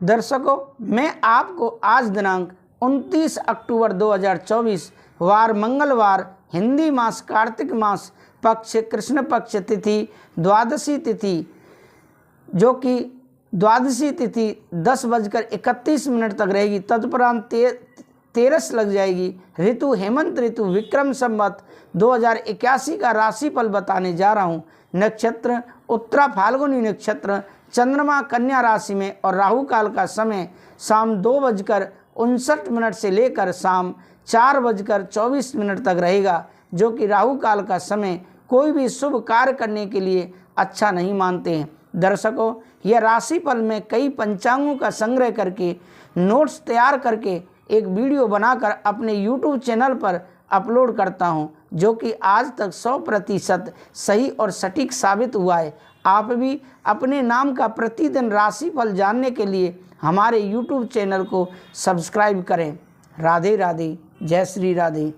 दर्शकों, मैं आपको आज दिनांक 29 अक्टूबर 2024 वार मंगलवार, हिंदी मास कार्तिक मास पक्ष कृष्ण पक्ष तिथि द्वादशी तिथि, जो कि द्वादशी तिथि 10:31 तक रहेगी, तत्परांत तेरस लग जाएगी। ऋतु हेमंत ऋतु, विक्रम संवत 2081 का राशिफल बताने जा रहा हूँ। नक्षत्र उत्तरा फाल्गुनी नक्षत्र, चंद्रमा कन्या राशि में और राहु काल का समय शाम 2:59 से लेकर शाम 4:24 तक रहेगा, जो कि राहु काल का समय कोई भी शुभ कार्य करने के लिए अच्छा नहीं मानते हैं। दर्शकों, यह राशिफल में कई पंचांगों का संग्रह करके नोट्स तैयार करके एक वीडियो बनाकर अपने YouTube चैनल पर अपलोड करता हूं, जो कि आज तक 100% सही और सटीक साबित हुआ है। आप भी अपने नाम का प्रतिदिन राशिफल जानने के लिए हमारे YouTube चैनल को सब्सक्राइब करें। राधे राधे, जय श्री राधे।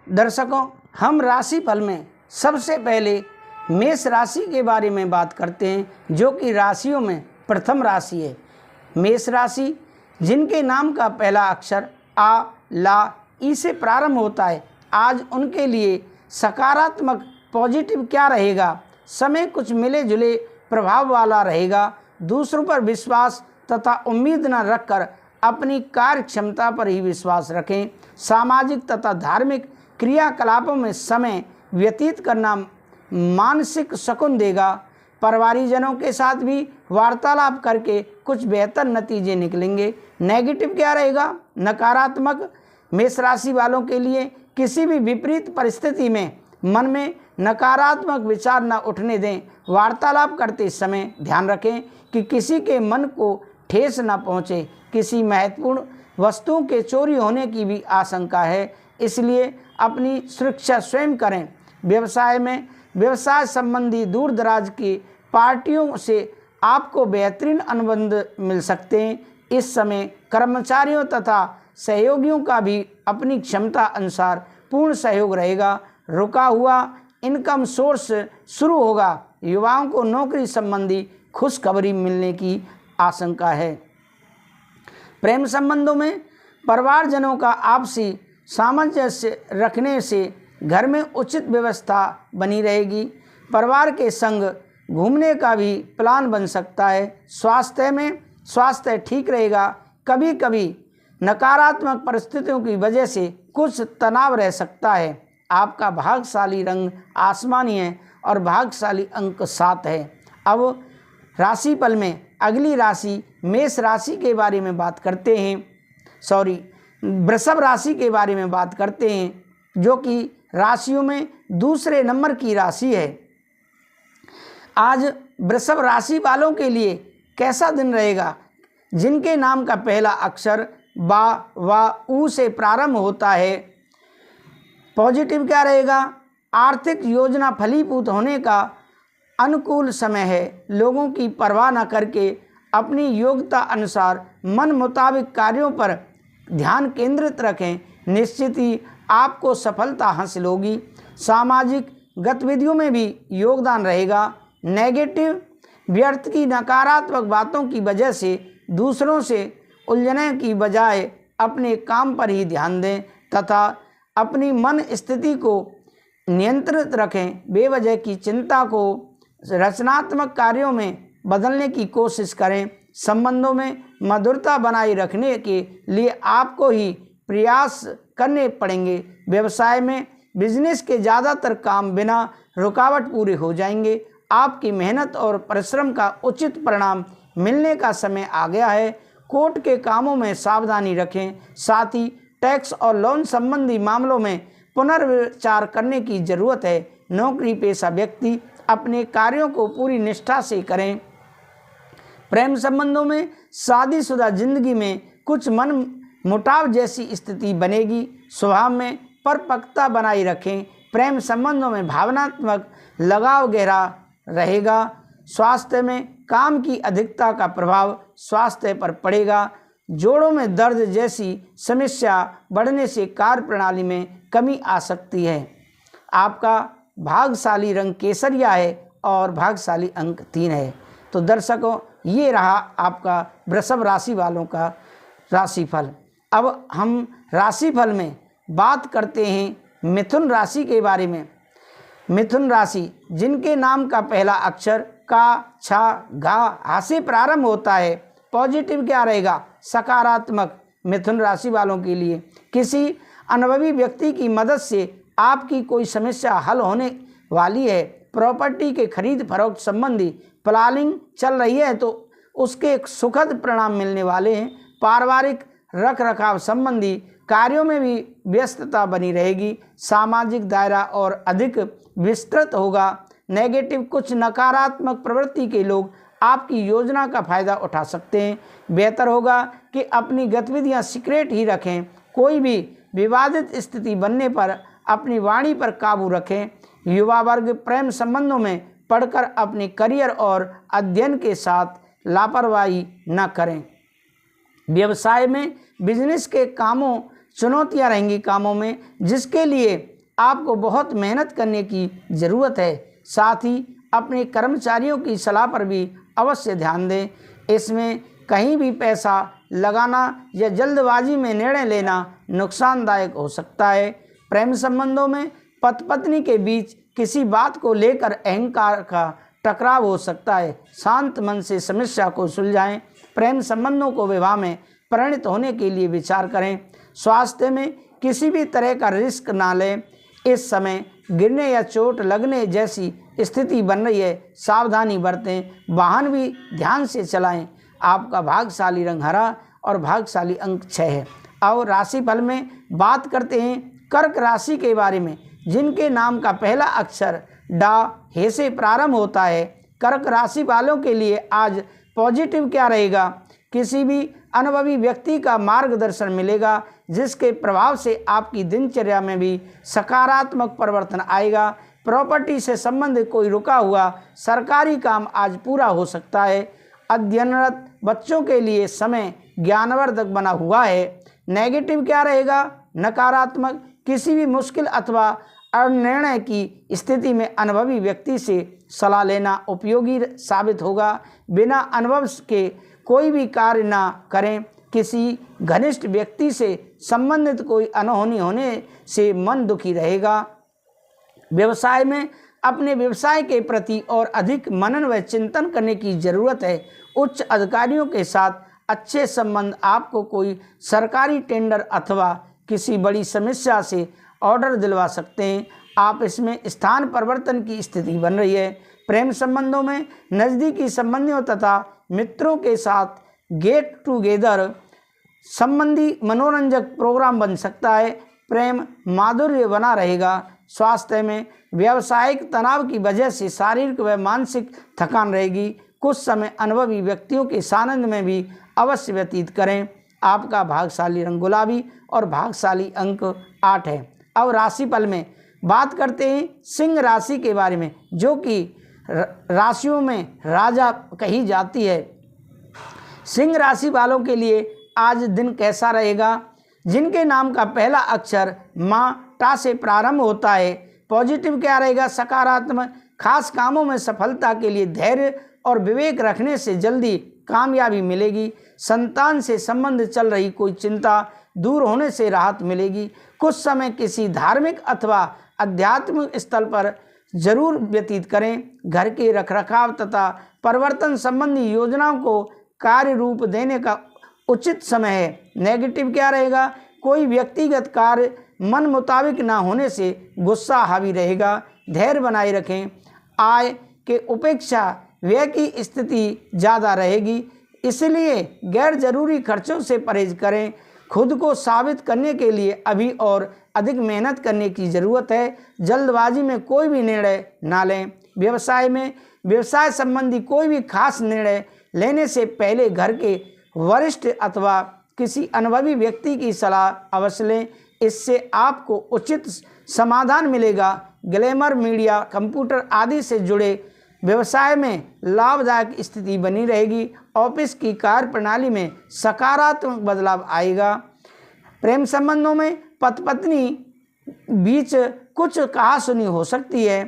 दर्शकों, हम राशिफल में सबसे पहले मेष राशि के बारे में बात करते हैं, जो कि राशियों में प्रथम राशि है। मेष राशि जिनके नाम का पहला अक्षर आ, ला, ई से प्रारंभ होता है, आज उनके लिए सकारात्मक पॉजिटिव क्या रहेगा। समय कुछ मिले जुले प्रभाव वाला रहेगा। दूसरों पर विश्वास तथा उम्मीद न रखकर अपनी कार्य क्षमता पर ही विश्वास रखें। सामाजिक तथा धार्मिक क्रियाकलापों में समय व्यतीत करना मानसिक सुकून देगा। परिवारजनों के साथ भी वार्तालाप करके कुछ बेहतर नतीजे निकलेंगे। नेगेटिव क्या रहेगा, नकारात्मक मेष राशि वालों के लिए किसी भी विपरीत परिस्थिति में मन में नकारात्मक विचार न उठने दें। वार्तालाप करते समय ध्यान रखें कि किसी के मन को ठेस न पहुंचे। किसी महत्वपूर्ण वस्तुओं के चोरी होने की भी आशंका है, इसलिए अपनी सुरक्षा स्वयं करें। व्यवसाय संबंधी दूर दराज की पार्टियों से आपको बेहतरीन अनुबंध मिल सकते हैं। इस समय कर्मचारियों तथा सहयोगियों का भी अपनी क्षमता अनुसार पूर्ण सहयोग रहेगा। रुका हुआ इनकम सोर्स शुरू होगा। युवाओं को नौकरी संबंधी खुशखबरी मिलने की आशंका है। प्रेम संबंधों में परिवारजनों का आपसी सामंजस्य रखने से घर में उचित व्यवस्था बनी रहेगी। परिवार के संग घूमने का भी प्लान बन सकता है। स्वास्थ्य ठीक रहेगा। कभी कभी नकारात्मक परिस्थितियों की वजह से कुछ तनाव रह सकता है। आपका भाग्यशाली रंग आसमानी है और भाग्यशाली अंक 7 है। अब राशिफल में अगली राशि मेष राशि के बारे में बात करते हैं, वृषभ राशि के बारे में बात करते हैं, जो कि राशियों में दूसरे नंबर की राशि है। आज वृषभ राशि वालों के लिए कैसा दिन रहेगा। जिनके नाम का पहला अक्षर बा, वा, ऊ से प्रारंभ होता है। पॉजिटिव क्या रहेगा, आर्थिक योजना फलीभूत होने का अनुकूल समय है। लोगों की परवाह न करके अपनी योग्यता अनुसार मन मुताबिक कार्यों पर ध्यान केंद्रित रखें। निश्चित ही आपको सफलता हासिल होगी। सामाजिक गतिविधियों में भी योगदान रहेगा। नेगेटिव व्यर्थ की नकारात्मक बातों की वजह से दूसरों से उलझने की बजाय अपने काम पर ही ध्यान दें तथा अपनी मन स्थिति को नियंत्रित रखें। बेवजह की चिंता को रचनात्मक कार्यों में बदलने की कोशिश करें। संबंधों में मधुरता बनाए रखने के लिए आपको ही प्रयास करने पड़ेंगे। व्यवसाय में बिजनेस के ज़्यादातर काम बिना रुकावट पूरे हो जाएंगे। आपकी मेहनत और परिश्रम का उचित परिणाम मिलने का समय आ गया है। कोर्ट के कामों में सावधानी रखें। साथ ही टैक्स और लोन संबंधी मामलों में पुनर्विचार करने की जरूरत है। नौकरी पेशा व्यक्ति अपने कार्यों को पूरी निष्ठा से करें। प्रेम संबंधों में शादीशुदा जिंदगी में कुछ मन मुटाव जैसी स्थिति बनेगी। स्वभाव में परिपक्वता बनाए रखें। प्रेम संबंधों में भावनात्मक लगाव गहरा रहेगा। स्वास्थ्य में काम की अधिकता का प्रभाव स्वास्थ्य पर पड़ेगा। जोड़ों में दर्द जैसी समस्या बढ़ने से कार्य प्रणाली में कमी आ सकती है। आपका भाग्यशाली रंग केसरिया है और भाग्यशाली अंक 3 है। तो दर्शकों, ये रहा आपका वृषभ राशि वालों का राशिफल। अब हम राशिफल में बात करते हैं मिथुन राशि के बारे में। मिथुन राशि जिनके नाम का पहला अक्षर का, छा, घा, हा से प्रारंभ होता है, पॉजिटिव क्या रहेगा? सकारात्मक। मिथुन राशि वालों के लिए किसी अनुभवी व्यक्ति की मदद से आपकी कोई समस्या हल होने वाली है। प्रॉपर्टी के खरीद फरोख्त संबंधी प्लानिंग चल रही है तो उसके सुखद परिणाम मिलने वाले हैं। पारिवारिक रख रखाव संबंधी कार्यों में भी व्यस्तता बनी रहेगी। सामाजिक दायरा और अधिक विस्तृत होगा। नेगेटिव कुछ नकारात्मक प्रवृत्ति के लोग आपकी योजना का फायदा उठा सकते हैं। बेहतर होगा कि अपनी गतिविधियां सीक्रेट ही रखें। कोई भी विवादित स्थिति बनने पर अपनी वाणी पर काबू रखें। युवा वर्ग प्रेम संबंधों में पढ़कर अपने करियर और अध्ययन के साथ लापरवाही न करें। व्यवसाय में बिजनेस के कामों चुनौतियां रहेंगी कामों में, जिसके लिए आपको बहुत मेहनत करने की ज़रूरत है। साथ ही अपने कर्मचारियों की सलाह पर भी अवश्य ध्यान दें। इसमें कहीं भी पैसा लगाना या जल्दबाजी में निर्णय लेना नुकसानदायक हो सकता है। प्रेम संबंधों में पति पत्नी के बीच किसी बात को लेकर अहंकार का टकराव हो सकता है। शांत मन से समस्या को सुलझाएं। प्रेम संबंधों को विवाह में परिणत होने के लिए विचार करें। स्वास्थ्य में किसी भी तरह का रिस्क ना लें। इस समय गिरने या चोट लगने जैसी स्थिति बन रही है, सावधानी बरतें। वाहन भी ध्यान से चलाएं। आपका भाग्यशाली रंग हरा और भाग्यशाली अंक 6 है। और राशिफल में बात करते हैं कर्क राशि के बारे में, जिनके नाम का पहला अक्षर डा, हे से प्रारंभ होता है। कर्क राशि वालों के लिए आज पॉजिटिव क्या रहेगा? किसी भी अनुभवी व्यक्ति का मार्गदर्शन मिलेगा, जिसके प्रभाव से आपकी दिनचर्या में भी सकारात्मक परिवर्तन आएगा। प्रॉपर्टी से संबंधित कोई रुका हुआ सरकारी काम आज पूरा हो सकता है। अध्ययनरत बच्चों के लिए समय ज्ञानवर्धक बना हुआ है। नेगेटिव क्या रहेगा? नकारात्मक। किसी भी मुश्किल अथवा अनिर्णय की स्थिति में अनुभवी व्यक्ति से सलाह लेना उपयोगी साबित होगा। बिना अनुभव के कोई भी कार्य ना करें। किसी घनिष्ठ व्यक्ति से संबंधित कोई अनहोनी होने से मन दुखी रहेगा। व्यवसाय में अपने व्यवसाय के प्रति और अधिक मनन व चिंतन करने की जरूरत है। उच्च अधिकारियों के साथ अच्छे संबंध आपको कोई सरकारी टेंडर अथवा किसी बड़ी समस्या से ऑर्डर दिलवा सकते हैं। आप इसमें स्थान परिवर्तन की स्थिति बन रही है। प्रेम संबंधों में नज़दीकी संबंधियों तथा मित्रों के साथ गेट टुगेदर संबंधी मनोरंजक प्रोग्राम बन सकता है। प्रेम माधुर्य बना रहेगा। स्वास्थ्य में व्यावसायिक तनाव की वजह से शारीरिक व मानसिक थकान रहेगी। कुछ समय अनुभवी व्यक्तियों के सानिध्य में भी अवश्य व्यतीत करें। आपका भाग्यशाली रंग गुलाबी और भाग्यशाली अंक 8 है। अब राशिफल में बात करते हैं सिंह राशि के बारे में, जो कि राशियों में राजा कही जाती है। सिंह राशि वालों के लिए आज दिन कैसा रहेगा? जिनके नाम का पहला अक्षर माँ, टा से प्रारंभ होता है। पॉजिटिव क्या रहेगा? सकारात्मक। खास कामों में सफलता के लिए धैर्य और विवेक रखने से जल्दी कामयाबी मिलेगी। संतान से संबंध चल रही कोई चिंता दूर होने से राहत मिलेगी। कुछ समय किसी धार्मिक अथवा आध्यात्मिक स्थल पर जरूर व्यतीत करें। घर के रखरखाव तथा परिवर्तन संबंधी योजनाओं को कार्य रूप देने का उचित समय है। नेगेटिव क्या रहेगा? कोई व्यक्तिगत कार्य मन मुताबिक ना होने से गुस्सा हावी रहेगा। धैर्य बनाए रखें। आय के उपेक्षा व्यय की स्थिति ज़्यादा रहेगी, इसलिए गैर जरूरी खर्चों से परहेज करें। खुद को साबित करने के लिए अभी और अधिक मेहनत करने की ज़रूरत है। जल्दबाजी में कोई भी निर्णय ना लें। व्यवसाय में व्यवसाय संबंधी कोई भी खास निर्णय लेने से पहले घर के वरिष्ठ अथवा किसी अनुभवी व्यक्ति की सलाह अवश्य लें। इससे आपको उचित समाधान मिलेगा। ग्लैमर, मीडिया, कंप्यूटर आदि से जुड़े व्यवसाय में लाभदायक स्थिति बनी रहेगी। ऑफिस की कार्य प्रणाली में सकारात्मक बदलाव आएगा। प्रेम संबंधों में पति पत्नी बीच कुछ कहासुनी हो सकती है।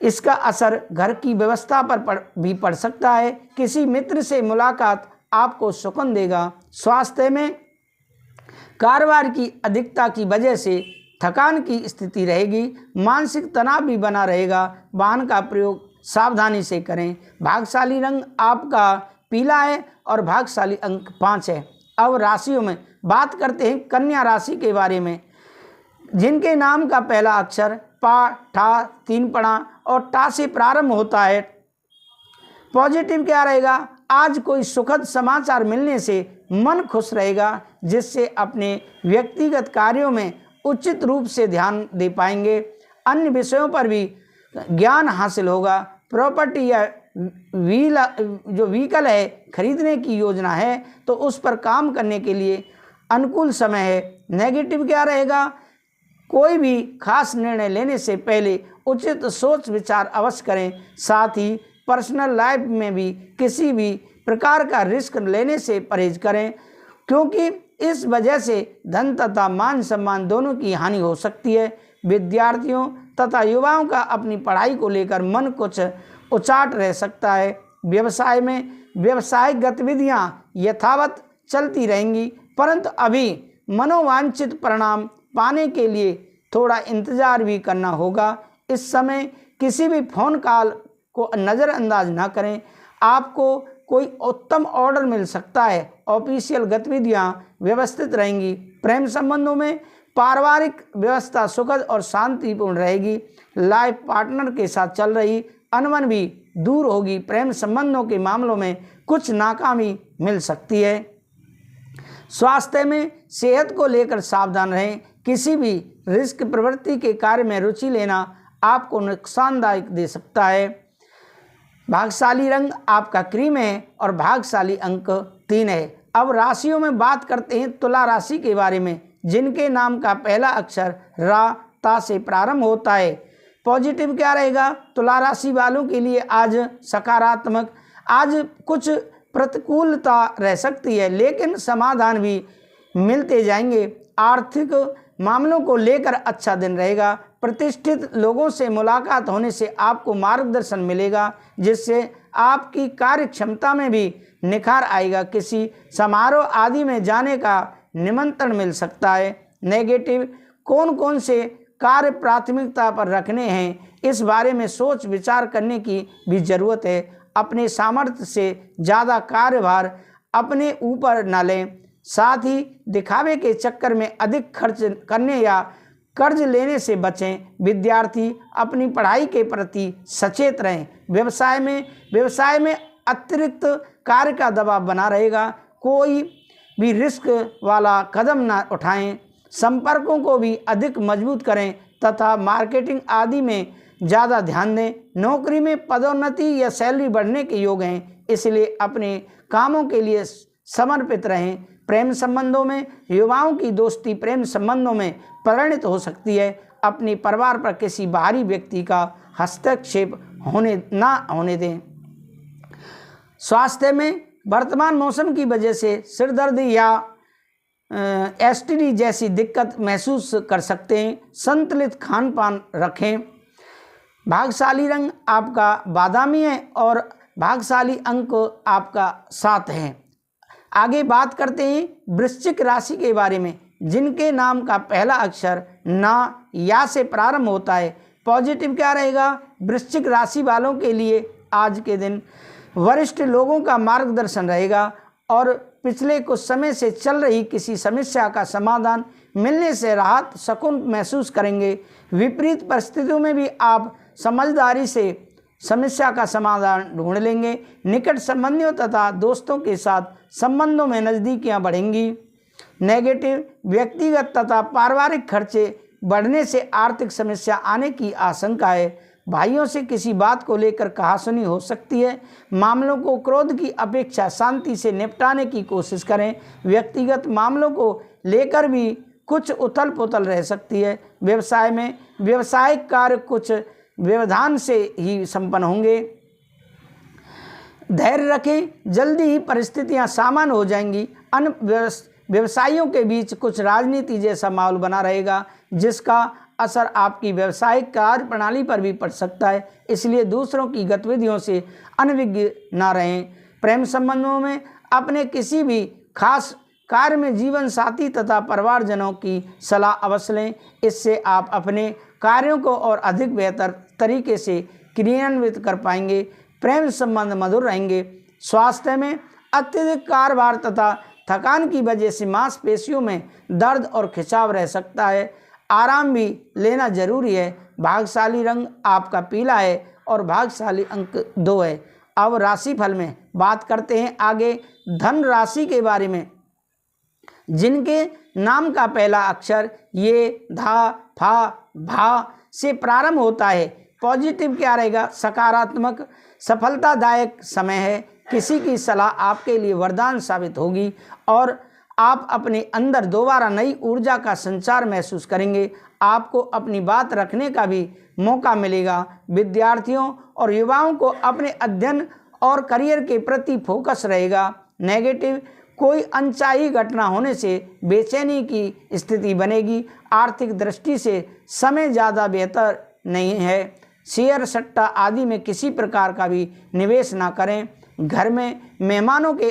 इसका असर घर की व्यवस्था पर भी पड़ सकता है। किसी मित्र से मुलाकात आपको सुकून देगा। स्वास्थ्य में कारोबार की अधिकता की वजह से थकान की स्थिति रहेगी। मानसिक तनाव भी बना रहेगा। वाहन का प्रयोग सावधानी से करें। भाग्यशाली रंग आपका पीला है और भाग्यशाली अंक 5 है। अब राशियों में बात करते हैं कन्या राशि के बारे में, जिनके नाम का पहला अक्षर पा, ठा, 3 पणा और टा से प्रारंभ होता है। पॉजिटिव क्या रहेगा? आज कोई सुखद समाचार मिलने से मन खुश रहेगा, जिससे अपने व्यक्तिगत कार्यों में उचित रूप से ध्यान दे पाएंगे। अन्य विषयों पर भी ज्ञान हासिल होगा। प्रॉपर्टी या जो व्हीकल है खरीदने की योजना है तो उस पर काम करने के लिए अनुकूल समय है। नेगेटिव क्या रहेगा? कोई भी खास निर्णय लेने से पहले उचित सोच विचार अवश्य करें। साथ ही पर्सनल लाइफ में भी किसी भी प्रकार का रिस्क लेने से परहेज करें, क्योंकि इस वजह से धन तथा मान सम्मान दोनों की हानि हो सकती है। विद्यार्थियों तथा युवाओं का अपनी पढ़ाई को लेकर मन कुछ उचाट रह सकता है। व्यवसाय में व्यावसायिक गतिविधियां यथावत चलती रहेंगी, परंतु अभी मनोवांछित परिणाम पाने के लिए थोड़ा इंतजार भी करना होगा। इस समय किसी भी फोन कॉल को नज़रअंदाज न करें। आपको कोई उत्तम ऑर्डर मिल सकता है। ऑफिशियल गतिविधियां व्यवस्थित रहेंगी। प्रेम संबंधों में पारिवारिक व्यवस्था सुखद और शांतिपूर्ण रहेगी। लाइफ पार्टनर के साथ चल रही अनबन भी दूर होगी। प्रेम संबंधों के मामलों में कुछ नाकामी मिल सकती है। स्वास्थ्य में सेहत को लेकर सावधान रहें। किसी भी रिस्क प्रवृत्ति के कार्य में रुचि लेना आपको नुकसानदायक दे सकता है। भाग्यशाली रंग आपका क्रीम है और भाग्यशाली अंक 3 है। अब राशियों में बात करते हैं तुला राशि के बारे में, जिनके नाम का पहला अक्षर रा, ता से प्रारंभ होता है। पॉजिटिव क्या रहेगा? तुला राशि वालों के लिए आज सकारात्मक, आज कुछ प्रतिकूलता रह सकती है, लेकिन समाधान भी मिलते जाएंगे। आर्थिक मामलों को लेकर अच्छा दिन रहेगा। प्रतिष्ठित लोगों से मुलाकात होने से आपको मार्गदर्शन मिलेगा, जिससे आपकी कार्य क्षमता में भी निखार आएगा। किसी समारोह आदि में जाने का निमंत्रण मिल सकता है। नेगेटिव, कौन कौन से कार्य प्राथमिकता पर रखने हैं, इस बारे में सोच विचार करने की भी ज़रूरत है। अपने सामर्थ्य से ज़्यादा कार्यभार अपने ऊपर न लें। साथ ही दिखावे के चक्कर में अधिक खर्च करने या कर्ज लेने से बचें। विद्यार्थी अपनी पढ़ाई के प्रति सचेत रहें। व्यवसाय में अतिरिक्त कार्य का दबाव बना रहेगा। कोई भी रिस्क वाला कदम न उठाएं। संपर्कों को भी अधिक मजबूत करें तथा मार्केटिंग आदि में ज़्यादा ध्यान दें। नौकरी में पदोन्नति या सैलरी बढ़ने के योग हैं, इसलिए अपने कामों के लिए समर्पित रहें। प्रेम संबंधों में युवाओं की दोस्ती प्रेम संबंधों में परिणत हो सकती है। अपने परिवार पर किसी बाहरी व्यक्ति का हस्तक्षेप ना होने दें। स्वास्थ्य में वर्तमान मौसम की वजह से सिरदर्द या एसटीडी जैसी दिक्कत महसूस कर सकते हैं। संतुलित खान पान रखें। भाग्यशाली रंग आपका बादामी है और भाग्यशाली अंक आपका 7 है। आगे बात करते हैं वृश्चिक राशि के बारे में, जिनके नाम का पहला अक्षर ना, या से प्रारंभ होता है। पॉजिटिव क्या रहेगा? वृश्चिक राशि वालों के लिए आज के दिन वरिष्ठ लोगों का मार्गदर्शन रहेगा और पिछले कुछ समय से चल रही किसी समस्या का समाधान मिलने से राहत सुकून महसूस करेंगे। विपरीत परिस्थितियों में भी आप समझदारी से समस्या का समाधान ढूंढ लेंगे। निकट संबंधियों तथा दोस्तों के साथ संबंधों में नज़दीकियां बढ़ेंगी। नेगेटिव, व्यक्तिगत तथा पारिवारिक खर्चे बढ़ने से आर्थिक समस्या आने की आशंका है। भाइयों से किसी बात को लेकर कहासुनी हो सकती है। मामलों को क्रोध की अपेक्षा शांति से निपटाने की कोशिश करें। व्यक्तिगत मामलों को लेकर भी कुछ उथल पुथल रह सकती है। व्यवसाय में व्यावसायिक कार्य कुछ व्यवधान से ही संपन्न होंगे। धैर्य रखें, जल्दी ही परिस्थितियां सामान्य हो जाएंगी। अन्य व्यवसायियों के बीच कुछ राजनीति जैसा माहौल बना रहेगा, जिसका असर आपकी व्यावसायिक कार्य प्रणाली पर भी पड़ सकता है, इसलिए दूसरों की गतिविधियों से अनभिज्ञ न रहें। प्रेम संबंधों में अपने किसी भी खास कार्य में जीवन साथी तथा परिवारजनों की सलाह अवश्य लें, इससे आप अपने कार्यों को और अधिक बेहतर तरीके से क्रियान्वित कर पाएंगे। प्रेम संबंध मधुर रहेंगे। स्वास्थ्य में अत्यधिक कार्यभार तथा थकान की वजह से मांसपेशियों में दर्द और खिंचाव रह सकता है, आराम भी लेना जरूरी है। भाग्यशाली रंग आपका पीला है और भाग्यशाली अंक 2 है। अब राशिफल में बात करते हैं आगे धन राशि के बारे में। जिनके नाम का पहला अक्षर ये, धा, फा, भा से प्रारंभ होता है, पॉजिटिव क्या रहेगा? सकारात्मक सफलतादायक समय है। किसी की सलाह आपके लिए वरदान साबित होगी और आप अपने अंदर दोबारा नई ऊर्जा का संचार महसूस करेंगे। आपको अपनी बात रखने का भी मौका मिलेगा। विद्यार्थियों और युवाओं को अपने अध्ययन और करियर के प्रति फोकस रहेगा। नेगेटिव, कोई अनचाही घटना होने से बेचैनी की स्थिति बनेगी। आर्थिक दृष्टि से समय ज़्यादा बेहतर नहीं है। शेयर सट्टा आदि में किसी प्रकार का भी निवेश ना करें। घर में मेहमानों के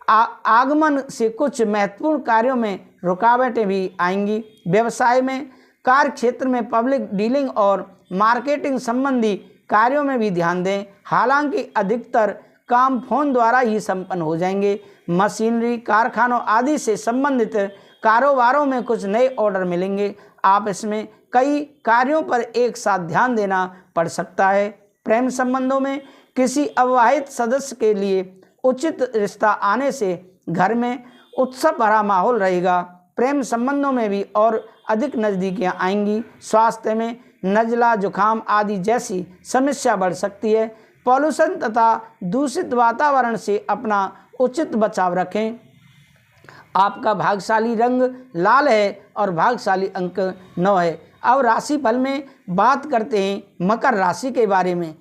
आगमन से कुछ महत्वपूर्ण कार्यों में रुकावटें भी आएंगी। व्यवसाय में, कार्य क्षेत्र में पब्लिक डीलिंग और मार्केटिंग संबंधी कार्यों में भी ध्यान दें। हालांकि अधिकतर काम फोन द्वारा ही संपन्न हो जाएंगे। मशीनरी, कारखानों आदि से संबंधित कारोबारों में कुछ नए ऑर्डर मिलेंगे। आप इसमें कई कार्यों पर एक साथ ध्यान देना पड़ सकता है। प्रेम संबंधों में किसी अविवाहित सदस्य के लिए उचित रिश्ता आने से घर में उत्सव भरा माहौल रहेगा। प्रेम संबंधों में भी और अधिक नज़दीकियां आएंगी। स्वास्थ्य में नज़ला, जुखाम आदि जैसी समस्या बढ़ सकती है। पॉल्यूशन तथा दूषित वातावरण से अपना उचित बचाव रखें। आपका भाग्यशाली रंग लाल है और भाग्यशाली अंक 9 है। अब राशिफल में बात करते हैं मकर राशि के बारे में।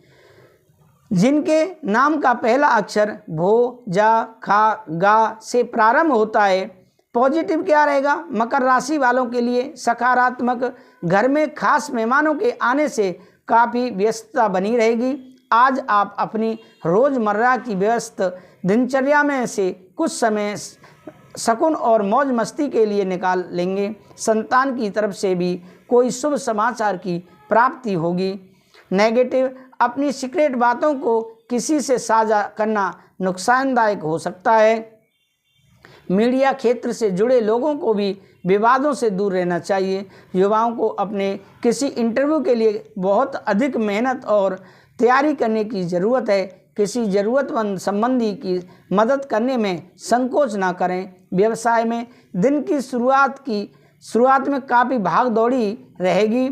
जिनके नाम का पहला अक्षर भो, जा, खा, गा से प्रारंभ होता है, पॉजिटिव क्या रहेगा? मकर राशि वालों के लिए सकारात्मक, घर में खास मेहमानों के आने से काफ़ी व्यस्तता बनी रहेगी। आज आप अपनी रोज़मर्रा की व्यस्त दिनचर्या में से कुछ समय सुकून और मौज मस्ती के लिए निकाल लेंगे। संतान की तरफ से भी कोई शुभ समाचार की प्राप्ति होगी। नेगेटिव, अपनी सीक्रेट बातों को किसी से साझा करना नुकसानदायक हो सकता है। मीडिया क्षेत्र से जुड़े लोगों को भी विवादों से दूर रहना चाहिए। युवाओं को अपने किसी इंटरव्यू के लिए बहुत अधिक मेहनत और तैयारी करने की ज़रूरत है। किसी ज़रूरतमंद संबंधी की मदद करने में संकोच ना करें। व्यवसाय में दिन की शुरुआत में काफ़ी भाग दौड़ी रहेगी।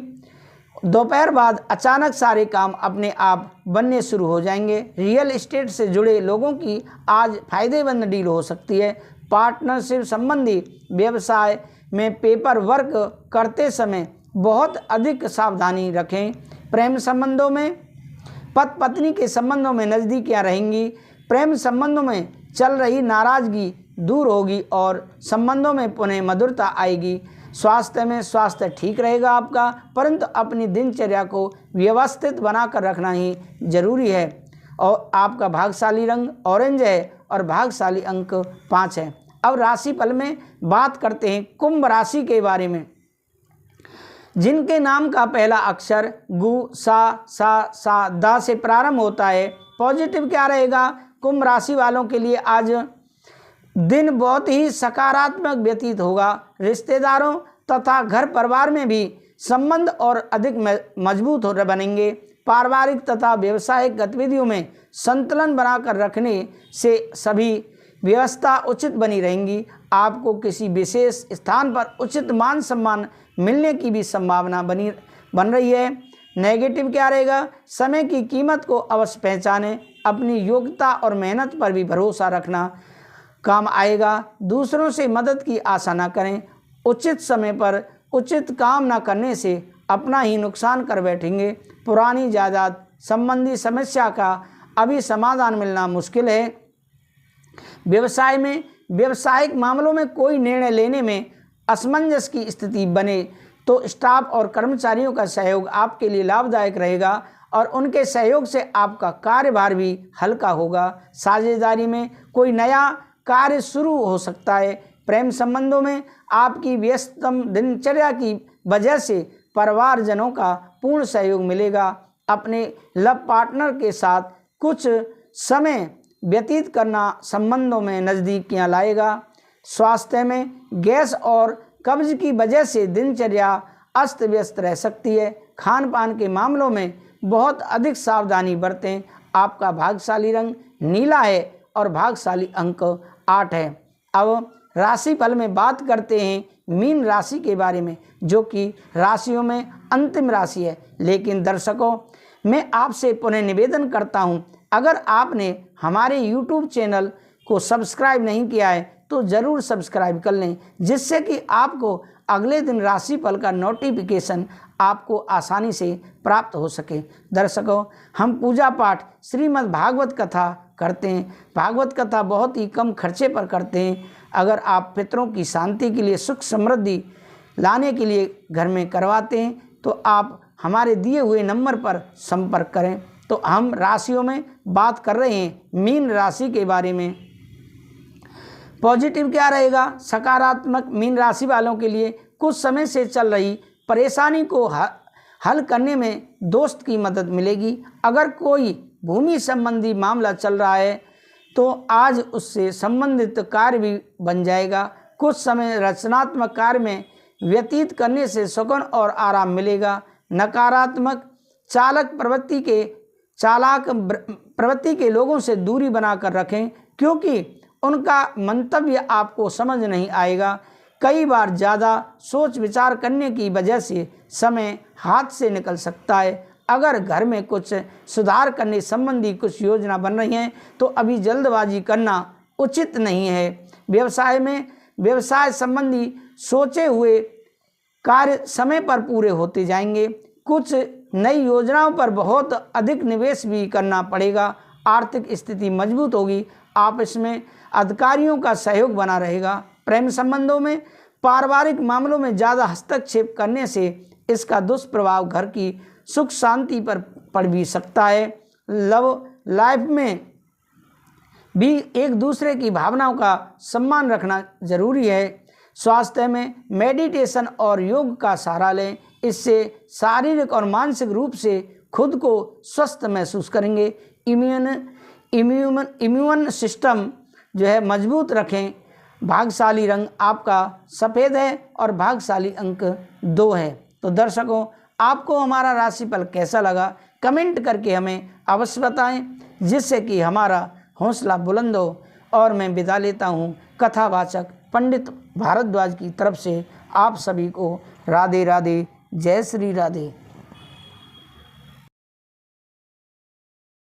दोपहर बाद अचानक सारे काम अपने आप बनने शुरू हो जाएंगे। रियल एस्टेट से जुड़े लोगों की आज फायदेमंद डील हो सकती है। पार्टनरशिप संबंधी व्यवसाय में पेपर वर्क करते समय बहुत अधिक सावधानी रखें। प्रेम संबंधों में पति पत्नी के संबंधों में नज़दीकियां रहेंगी। प्रेम संबंधों में चल रही नाराज़गी दूर होगी और संबंधों में पुनः मधुरता आएगी। स्वास्थ्य में स्वास्थ्य ठीक रहेगा आपका, परंतु अपनी दिनचर्या को व्यवस्थित बनाकर रखना ही जरूरी है। और आपका भाग्यशाली रंग ऑरेंज है और भाग्यशाली अंक 5 है। अब राशिफल में बात करते हैं कुंभ राशि के बारे में। जिनके नाम का पहला अक्षर गु, सा, दा से प्रारंभ होता है, पॉजिटिव क्या रहेगा? कुंभ राशि वालों के लिए आज दिन बहुत ही सकारात्मक व्यतीत होगा। रिश्तेदारों तथा घर परिवार में भी संबंध और अधिक मजबूत बनेंगे। पारिवारिक तथा व्यावसायिक गतिविधियों में संतुलन बनाकर रखने से सभी व्यवस्था उचित बनी रहेंगी। आपको किसी विशेष स्थान पर उचित मान सम्मान मिलने की भी संभावना बन रही है। नेगेटिव क्या रहेगा? समय की कीमत को अवश्य पहचानें। अपनी योग्यता और मेहनत पर भी भरोसा रखना काम आएगा। दूसरों से मदद की आशा न करें। उचित समय पर उचित काम न करने से अपना ही नुकसान कर बैठेंगे। पुरानी जायदाद संबंधी समस्या का अभी समाधान मिलना मुश्किल है। व्यवसाय में व्यावसायिक मामलों में कोई निर्णय लेने में असमंजस की स्थिति बने तो स्टाफ और कर्मचारियों का सहयोग आपके लिए लाभदायक रहेगा और उनके सहयोग से आपका कार्यभार भी हल्का होगा। साझेदारी में कोई नया कार्य शुरू हो सकता है। प्रेम संबंधों में आपकी व्यस्ततम दिनचर्या की वजह से परिवारजनों का पूर्ण सहयोग मिलेगा। अपने लव पार्टनर के साथ कुछ समय व्यतीत करना संबंधों में नज़दीकियां लाएगा। स्वास्थ्य में गैस और कब्ज की वजह से दिनचर्या अस्त व्यस्त रह सकती है। खान पान के मामलों में बहुत अधिक सावधानी बरतें। आपका भाग्यशाली रंग नीला है और भाग्यशाली अंक 8 है। अब राशिफल में बात करते हैं मीन राशि के बारे में, जो कि राशियों में अंतिम राशि है। लेकिन दर्शकों, मैं आपसे पुनः निवेदन करता हूं, अगर आपने हमारे YouTube चैनल को सब्सक्राइब नहीं किया है तो ज़रूर सब्सक्राइब कर लें, जिससे कि आपको अगले दिन राशिफल का नोटिफिकेशन आपको आसानी से प्राप्त हो सके। दर्शकों, हम पूजा पाठ श्रीमद् भागवत कथा करते हैं। भागवत कथा बहुत ही कम खर्चे पर करते हैं। अगर आप पितरों की शांति के लिए, सुख समृद्धि लाने के लिए घर में करवाते हैं तो आप हमारे दिए हुए नंबर पर संपर्क करें। तो हम राशियों में बात कर रहे हैं मीन राशि के बारे में। पॉजिटिव क्या रहेगा? सकारात्मक मीन राशि वालों के लिए कुछ समय से चल रही परेशानी को हल करने में दोस्त की मदद मिलेगी। अगर कोई भूमि संबंधी मामला चल रहा है तो आज उससे संबंधित कार्य भी बन जाएगा। कुछ समय रचनात्मक कार्य में व्यतीत करने से सुकून और आराम मिलेगा। नकारात्मक चालाक प्रवृत्ति के लोगों से दूरी बनाकर रखें, क्योंकि उनका मंतव्य आपको समझ नहीं आएगा। कई बार ज़्यादा सोच विचार करने की वजह से समय हाथ से निकल सकता है। अगर घर में कुछ सुधार करने संबंधी कुछ योजना बन रही हैं तो अभी जल्दबाजी करना उचित नहीं है। व्यवसाय संबंधी सोचे हुए कार्य समय पर पूरे होते जाएंगे। कुछ नई योजनाओं पर बहुत अधिक निवेश भी करना पड़ेगा। आर्थिक स्थिति मजबूत होगी। आपस में अधिकारियों का सहयोग बना रहेगा। प्रेम संबंधों में पारिवारिक मामलों में ज़्यादा हस्तक्षेप करने से इसका दुष्प्रभाव घर की सुख शांति पर पड़ भी सकता है। लव लाइफ में भी एक दूसरे की भावनाओं का सम्मान रखना जरूरी है। स्वास्थ्य में मेडिटेशन और योग का सहारा लें, इससे शारीरिक और मानसिक रूप से खुद को स्वस्थ महसूस करेंगे। इम्यून सिस्टम जो है मजबूत रखें। भाग्यशाली रंग आपका सफ़ेद है और भाग्यशाली अंक 2 है। तो दर्शकों, आपको हमारा राशिफल कैसा लगा कमेंट करके हमें अवश्य बताएं, जिससे कि हमारा हौसला बुलंद हो। और मैं विदा लेता हूं कथावाचक पंडित भारद्वाज की तरफ से। आप सभी को राधे राधे, जय श्री राधे।